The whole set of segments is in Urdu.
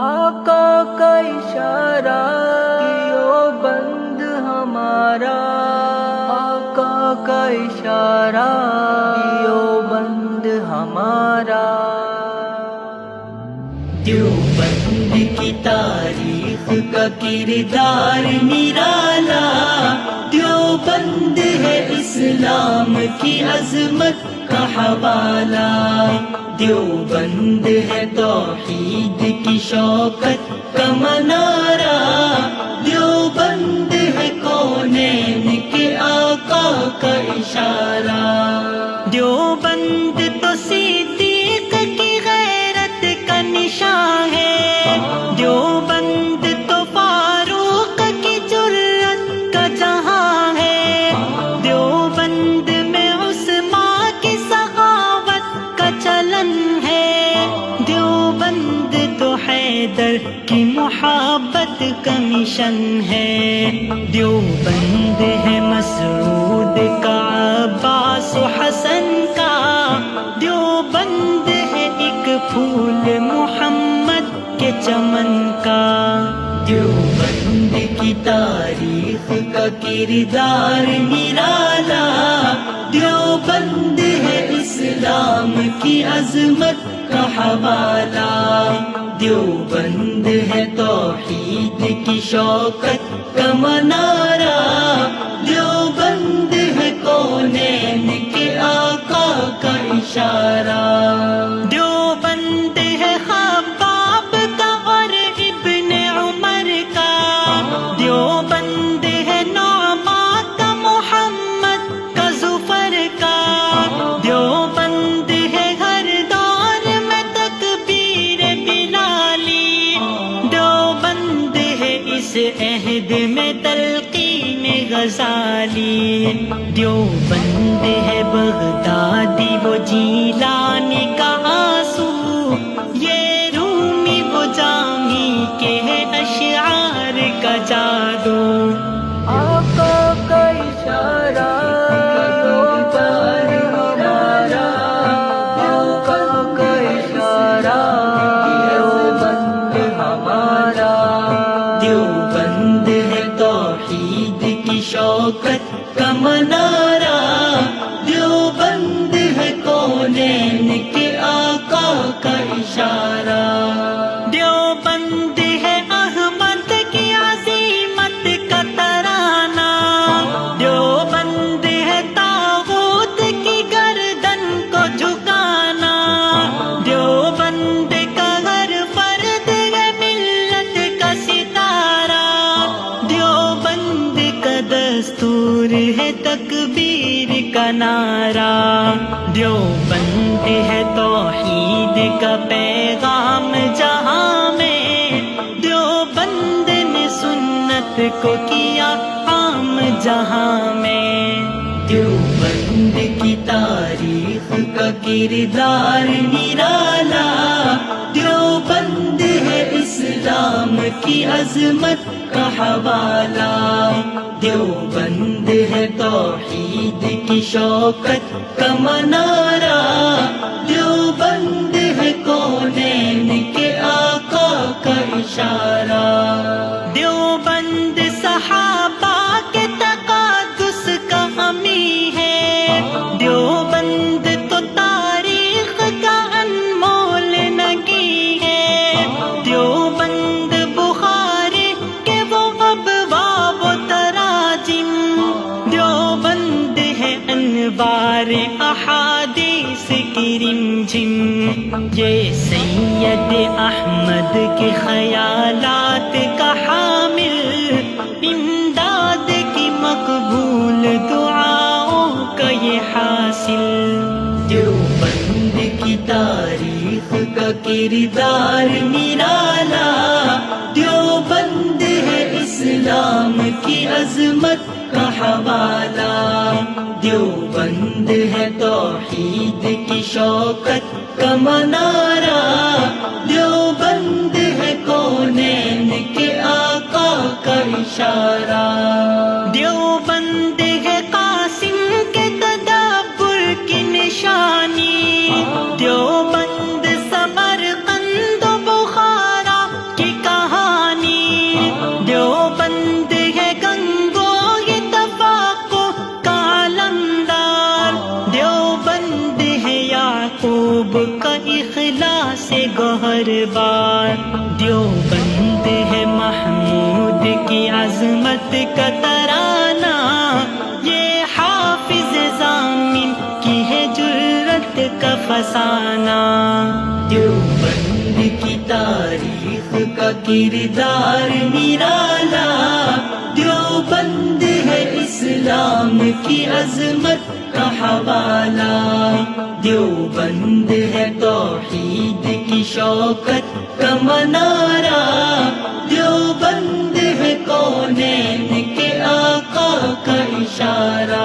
آقا کا اشارہ کیو بند ہمارا، آقا کا اشارہ کیو بند ہمارا۔ دیوبند کی تاریخ کا کردار نرالا، دیوبند ہے اسلام کی عظمت کا حوالہ، دیوبند ہے توحید کی شوکت کا منارہ، دیوبند ہے کونین کے آقا کا اشارہ۔ دیوبند تو صدیق کی غیرت کا نشان ہے، دیوبند تو فاروق کی جرأت کا جہاں ہے، دیوبند میں عثمان کی سخاوت کا چلن ہے، دیوبند تو حیدر کی محبت کا مشن ہے، دیوبند ہے مسعود کا عباس و حسن کا، دیوبند ہے ایک پھول محمد کے چمن کا۔ دیوبند کی تاریخ کا کردار نرالا، دیوبند ہے اسلام کی عظمت کا حوالہ، دیوبند ہے توحید کی شوکت کا منارہ، دیوبند ہے کونین کے آقا کا اشارہ۔ دیوبند ہے خباب کا اور ابن عمر کا، دیوبند ہے نعمان کا محمد کا ظفر کا، دیوبند ہے ہر دور میں تکبیر بلالی، دیوبند ہے اس عہد میں تلقین غزالی، دیوبند ہے بغدادی وہ جیلانی کا آنسو، یہ رومی وہ جامی کے ہے اشعار کا جادو۔ آقا کا اشارہ کیو بند ہمارا، آقا کا اشارہ کیو بند ہمارا۔ دیوبند ہے توحید کی شوکت کا منارہ، دیوبند ہے کونین کے آقا کا اشارہ۔ دیوبند ہے احمد کی عظیمت کا ترانہ، دیوبند ہے طاغوت کی گردن کو جھکانا، دیوبند کا ہر فرد ہے ملت کا ستارہ، دیوبند کا دستور ہے تکبیر کا نعرہ، دیوبند ہے توحید کا پیغام جہاں میں، دیوبند نے سنت کو کیا عام جہاں میں۔ دیوبند کی تاریخ کا کردار نرالا، دیوبند ہے اسلام کی عظمت کا حوالہ، دیوبند ہے توحید کی شوکت کا منارہ، دیوبند ہے کونین کے آقا کا اشارہ۔ دیوبند صحابہ کے تقدس کا حامی ہے، دیوبند تو تاریخ کا انمول نگی ہے، دیوبند بخاری کے وہ ابواب و تراجم، دیوبند ہے انوار احادیث کی رمجم، یہ سید احمد کے خیالات کا حامل، امداد کی مقبول دعاؤں کا یہ حاصل۔ دیوبند کی تاریخ کا کردار نرالا، دیوبند ہے اسلام کی عظمت کا حوالہ، دیوبند ہے توحید کی شوکت کا منارہ، دیوبند ہے کونین کے آقا کا اشارہ۔ دیوبند ہے قاسم کے تدبر کی نشانی، ہر بار. دیوبند ہے محمود کی عظمت کا ترانہ، یہ حافظ ضامن کی ہے جرت کا فسانہ. دیوبند کی تاریخ کا کردار نرالا، دیوبند ہے اسلام کی عظمت کا حوالہ. دیوبند ہے توحید کی شوکت کا منارہ، دیوبند ہے کونین کے آقا کا اشارہ.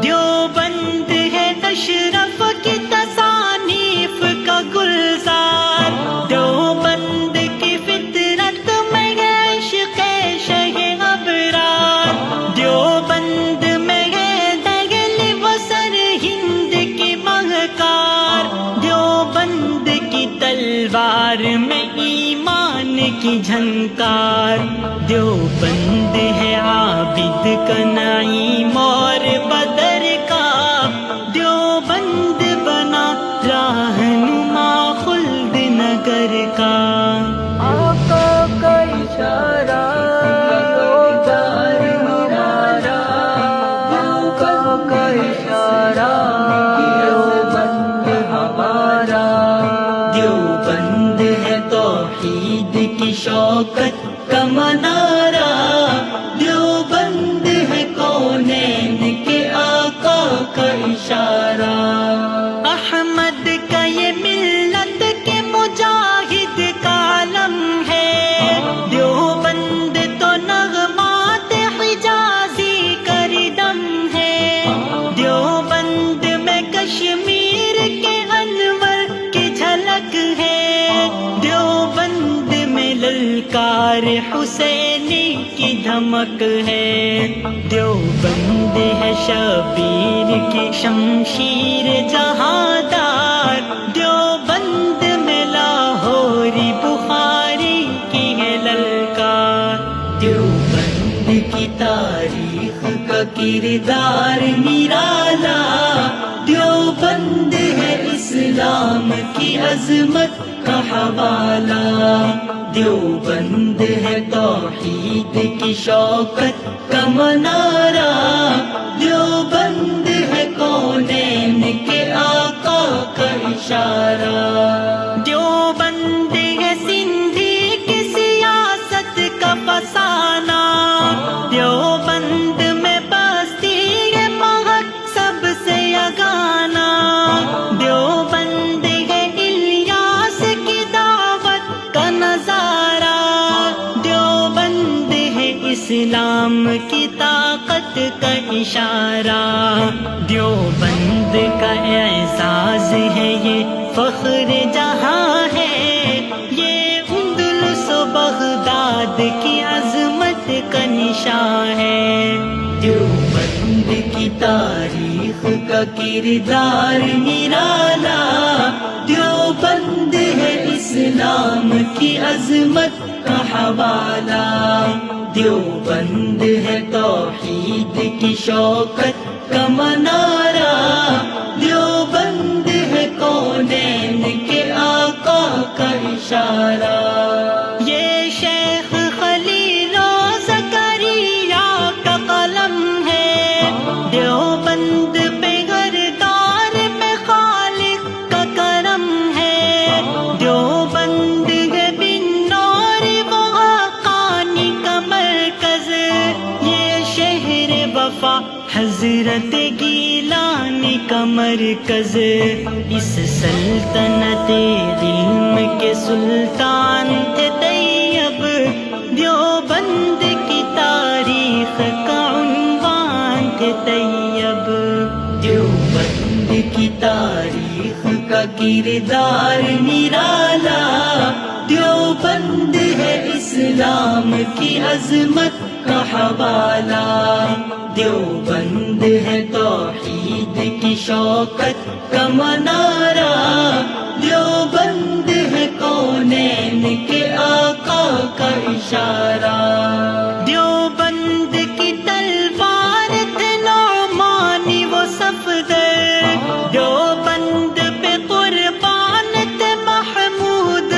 دیوبند ہے اشرف کی تصانیف کا گلزار، دیوبند کی فطرت میں ہے عشق شہ ابرار. دیوبند میں ہے دہل و سر ہند کی مہکار، دیوبند کی تلوار میں ایمان کی جھنکار. دیوبند ہے عابد کا نعیم اور بدر کا، دیوبند بنا راہنما خلد نگر کا. آقا کا اشارہ دیوبند ہمارا، آقا کا اشارہ دیوبند ہمارا. دیوبند ہے توحید کی شوکت کا منارہ، دیوبند ہے کونین کے آقا کا اشارہ. احمد کا یہ ملت کے مجاہد کا علم ہے، دیوبند تو نغمات حجازی کا ردم ہے. دیوبند میں کشمیر کے انور کی جھلک ہے، دیوبند میں للکار حسینی کی دھمک ہے. دیوبند ہے شبیر کی شمشیر جہاندار، دیوبند میں لاہوری بخاری کی ہے للکار. دیوبند کی تاریخ کا کردار نرالا، دیوبند ہے اسلام کی عظمت کا حوالہ. دیوبند ہے توحید کی شوکت کا منارہ، دیوبند ہے کونین کے آقا کا اشارہ. دیوبند ہے سندھی کی سیاست کا فسانہ، دیوبند میں بستی ہے مہک سب سے یگانہ. دیوبند ہے الیاس کی دعوت کا نظارہ، دیوبند ہے اسلام کی طاقت کا اشارہ. دیوبند کا اعزاز ہے یہ فخر جہاں ہے، یہ اندلس و بغداد کی عظمت کا نشان ہے. دیوبند کی تاریخ کا کردار نرالا، دیوبند ہے اسلام کی عظمت کا حوالہ. دیوبند ہے توحید کی شوکت کا منارہ، دیوبند ہے کونین کے آقا کا اشارہ. یہ شیخ خلیل و زکریا کا قلم ہے، دیوبند پہ ہر دور میں خالق کا کرم ہے. دیوبند ہے بنور و حقانی کا مرکز، یہ شہر وفا حضرت گیلانی کا مرکز. اس سلطنت علم کے سلطان تھے طیب، دیوبند کی تاریخ کا عنوان تھے طیب. دیوبند کی تاریخ کا کردار نرالا، دیوبند ہے اسلام کی عظمت کا حوالہ. دیوبند ہے توحید کی شوکت کا منارہ، دیوبند ہے کونین کے آقا کا اشارہ. دیوبند کی تلوار تھے نعمانی وہ صفدر، دیوبند پہ قربان تھے محمود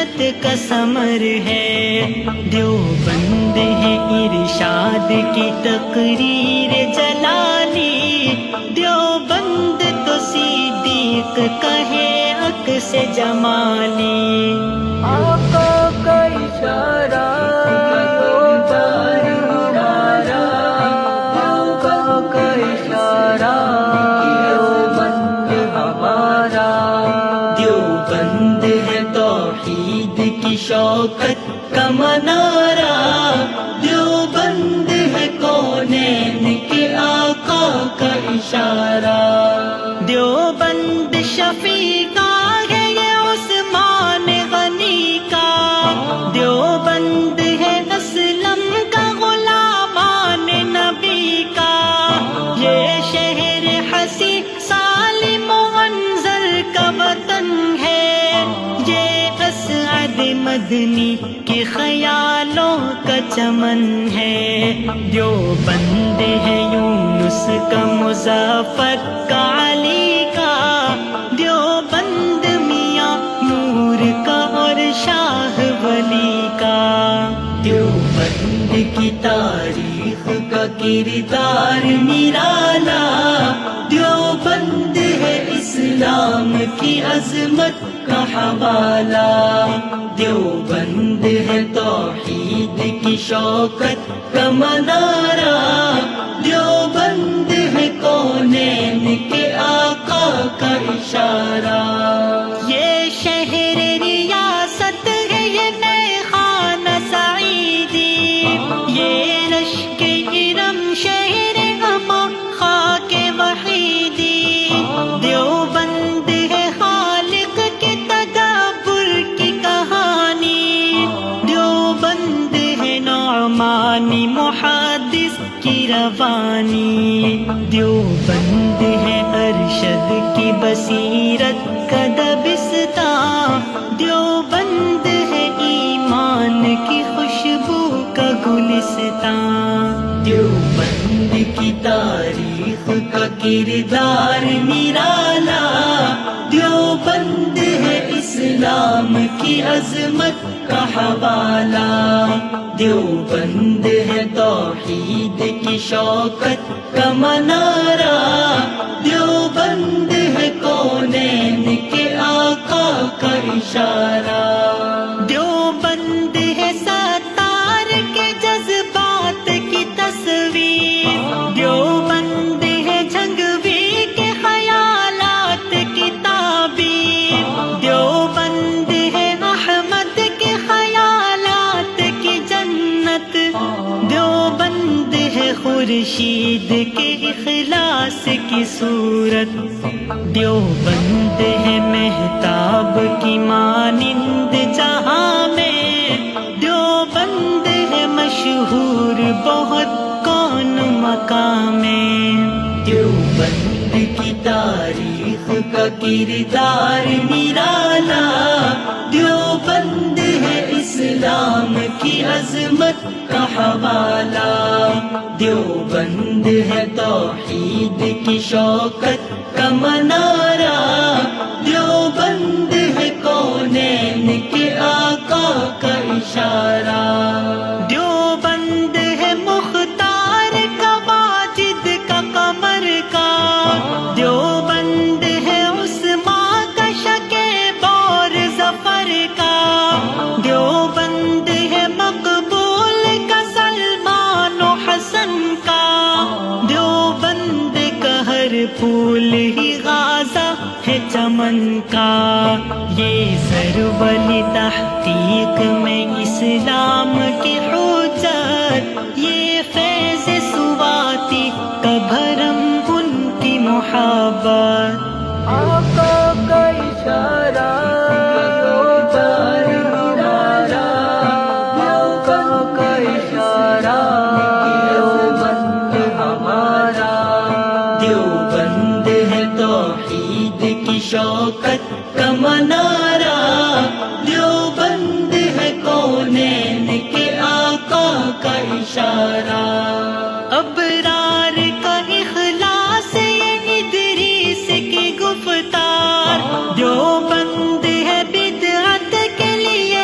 محنت کا ثمر ہے، دیوبند ہے ارشاد کی تقریر جلالی، دیوبند تو صدیق کا ہے عکس جمالی، آقا کا اشارہ دیوبند ہمارا، آقا کا اشارہ دیوبند ہمارا، دیوبند ہے توحید کی شوکت کا منارہ، دیوبند ہے کونین کے آقا کا اشارہ، دیوبند شفیقہ ہے یہ عثمان غنی کا، دیوبند ہے اسلم کا غلامان نبی کا، یہ شہر حسی سالم و منظر کا وطن ہے، یہ اسعد مدنی کے خیالوں کا چمن ہے، دیوبند ہے یونس کا مظفر کا علی کا، دیوبند میاں نور کا اور شاہ ولی کا، دیوبند کی تاریخ کا کردار نرالا، دیوبند ہے اسلام کی عظمت کا حوالہ، دیوبند ہے توحید کی شوکت کا منارہ، دیوبند ہے کونین کے آقا کا اشارہ، یہ شہر ریاست ہے یہ نئے خانہ سعیدی، یہ رشک ارم شہر اما خاک وحیدی، دیوبند ہے خالق کے تدبر کی کہانی، دیوبند ہے نعمانی محدث کی روانی، دیوبند ہے ارشد کی بصیرت کا دبستان، دیوبند ہے ایمان کی خوشبو کا گلستان، دیوبند کی تاریخ کا کردار نرالا، دیوبند ہے اسلام کی عظمت کا حوالہ، دیوبند ہے توحید کی شوکت کا منارہ، دیوبند ہے کونین کے آقا کا اشارہ، دیوبند ہے ستار کے جذبات کی تصویر، دیوبند ہے جھنگوی کے خیالات کی تعبیر، دیوبند ہے احمد کے خیالات کی جنت، دیوبند ہے خورشید کے اخلاص کی صورت، دیوبند ہے مہتاب کی مانند جہاں میں، دیوبند ہے مشہور بہت کون مقام میں، دیوبند کی تاریخ کا کردار نرالا، دیوبند ہے اسلام کی عظمت کا حوالہ، دیوبند ہے توحید کی شوکت کا منارہ، دیوبند ہے کونین کے آقا کا اشارہ، دیوبند ہے مختار کا واجد کا قمر کا، دیوبند ہے عثمان کا شکیب اور ظفر کا، دیوبند ہے مقبول کا سلمان و حسن کا، دیوبند کا ہر پھول ہی غازہ ہے چمن کا، یہ سرول تحقیق میں اسلام کی حجت، یہ فیض سواتی کا بھرم ان کی محبت، آقا کا اشارہ دیوبند ہمارا، آقا کا اشارہ دیوبند ہمارا، دیوبند ہے توحید کی شوکت کا منارہ، دیوبند ہے کونین کے آقا کا اشارہ، ابرار کا اخلاص یہ ادریس کی گفتار، دیوبند ہے بدعت کے لیے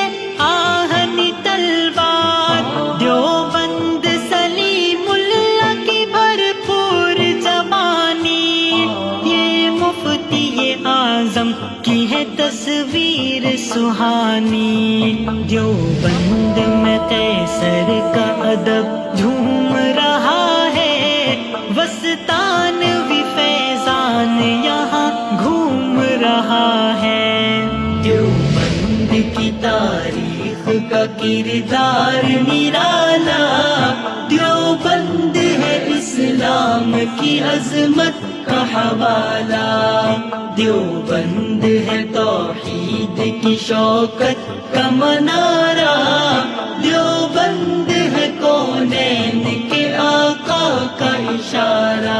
ہے تصویر سہانی، دیوبند میں قیصر کا ادب جھوم رہا ہے، وسطانوی فیضان یہاں گھوم رہا ہے۔ دیوبند کی تاریخ کا کردار نرالا، دیوبند ہے اسلام کی عظمت کا حوالہ، دیوبند ہے توحید کی شوکت کا منارہ، دیوبند ہے کونین کے آقا کا اشارہ۔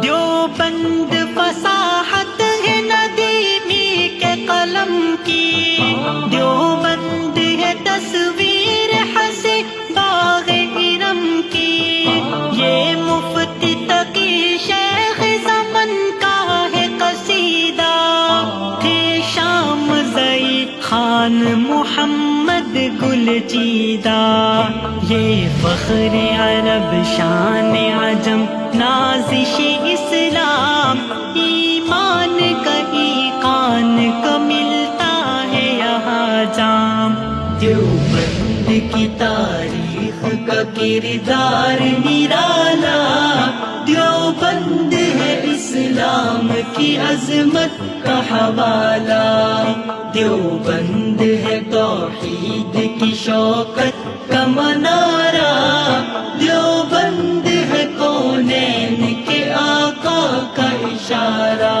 دیوبند فصاحت ہے ندیمی کے قلم کی، دیوبند ہے تصویر حسن باغ ارم کی، یہ مفتی تقی شیخ زمن کا ہے قصیدہ، تھے شام زئی خان محمد گل چیدہ، یہ فخر عرب شان عجم نازش اسلام، ایمان کا ایقان کا ملتا ہے یہاں جام۔ دیوبند کی تاریخ کا کردار نرالا، دیوبند ہے اسلام کی عظمت کا حوالہ، دیوبند ہے توحید کی شوکت کا منارہ، دیوبند ہے کونین کے آقا کا اشارہ۔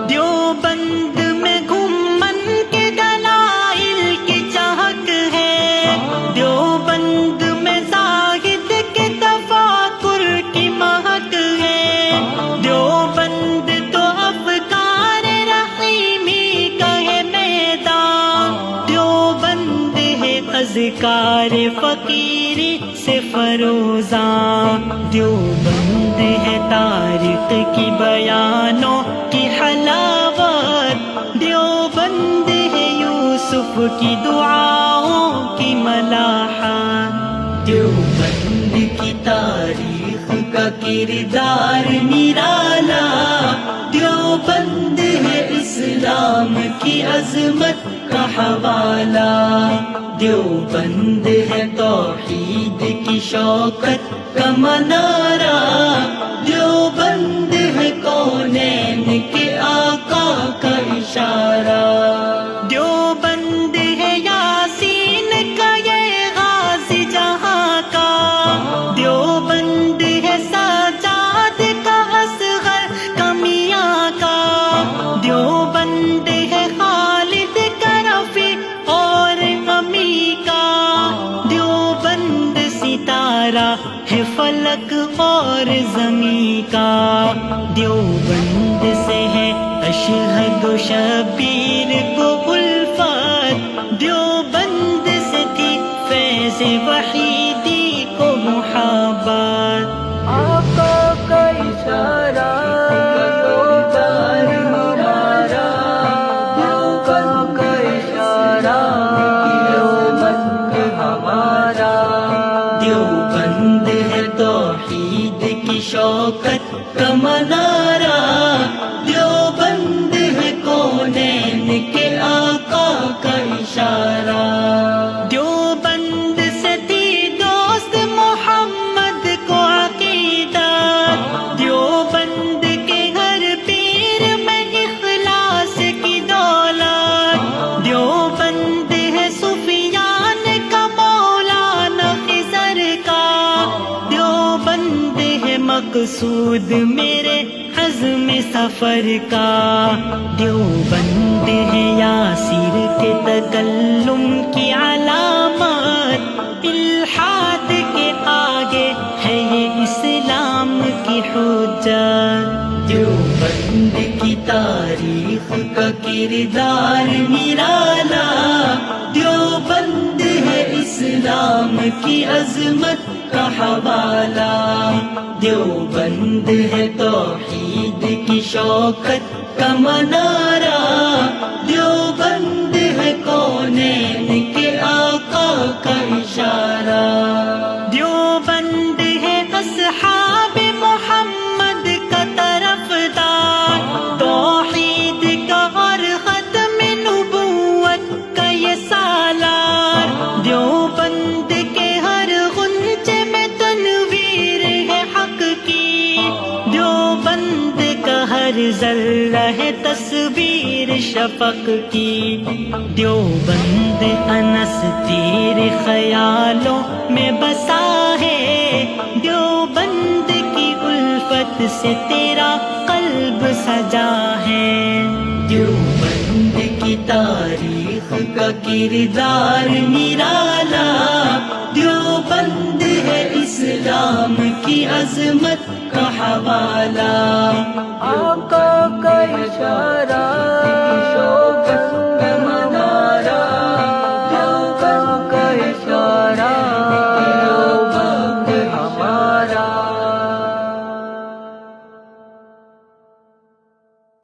دیوبند میں گھومن کے دلائل کی چہک ہے، دیوبند میں زاہد کے تفاکر کی مہک ہے، دیوبند تو افکار رحیمی کا ہے میدان، دیوبند ہے اذکار فقیری سے فروزاں، دیوبند ہے تاریخ کی بیانوں کی حلاوت، دیوبند ہے یوسف کی دعاؤں کی ملاحت۔ دیوبند کی تاریخ کا کردار نرالا، دیوبند ہے اسلام کی عظمت کا حوالہ، دیوبند ہے توحید کی شوکت کا منارہ، دیوبند ہے کونین کے آقا کا اشارہ۔ دیوبند ہے یاسین کا یہ غازی جہاں کا، دیوبند ہے سجاد کا اصغر کا میاں کا، دیوبند ہے خالد کا رفیع اور امی کا، دیوبند ستارہ ہے فلک اور زمین کا، دیوبند سے ہے اشہد و شبیر کو الفت، دیوبند سے تھی فیض وحیدی کو محبت۔ آقا کا اشارہ دیوبند ہمارا، دیوبند کا اشارہ دیوبند ہمارا، دیوبند ہے توحید کی شوکت کا منارہ، دیوبند ہے کونین کے آقا کا اشارہ۔ دیوبند سے تھی دوست محمد کو عقیدت، دیوبند کے گھر پیر میں اخلاص کی دولت، دیوبند ہے سفیان کا مولانا خضر کا، دیوبند ہے مقصود میرے عزم سفر کا، دیوبند ہے یاسر کے تکلم کی علامت، الحاد کے آگے ہے یہ اسلام کی حجت۔ دیوبند کی تاریخ کا کردار نرالا، دیوبند ہے اسلام کی عظمت کا حوالہ، دیوبند ہے توحید کی شوکت کا منارہ، دیوبند ہے کونین کے آقا کا اشارہ۔ دیوبند ہے اصحاب محمد کا طرفدار، توحید کا اور خط ہر ذرہ ہے تصویر شفق کی، دیوبند انس تیرے خیالوں میں بسا ہے، دیوبند کی الفت سے تیرا قلب سجا ہے، دیوبند کی تاریخ کا کردار نرالا، دیوبند ہے اسلام کی عظمت کا حوالہ، آقا کا اشارہ، شوق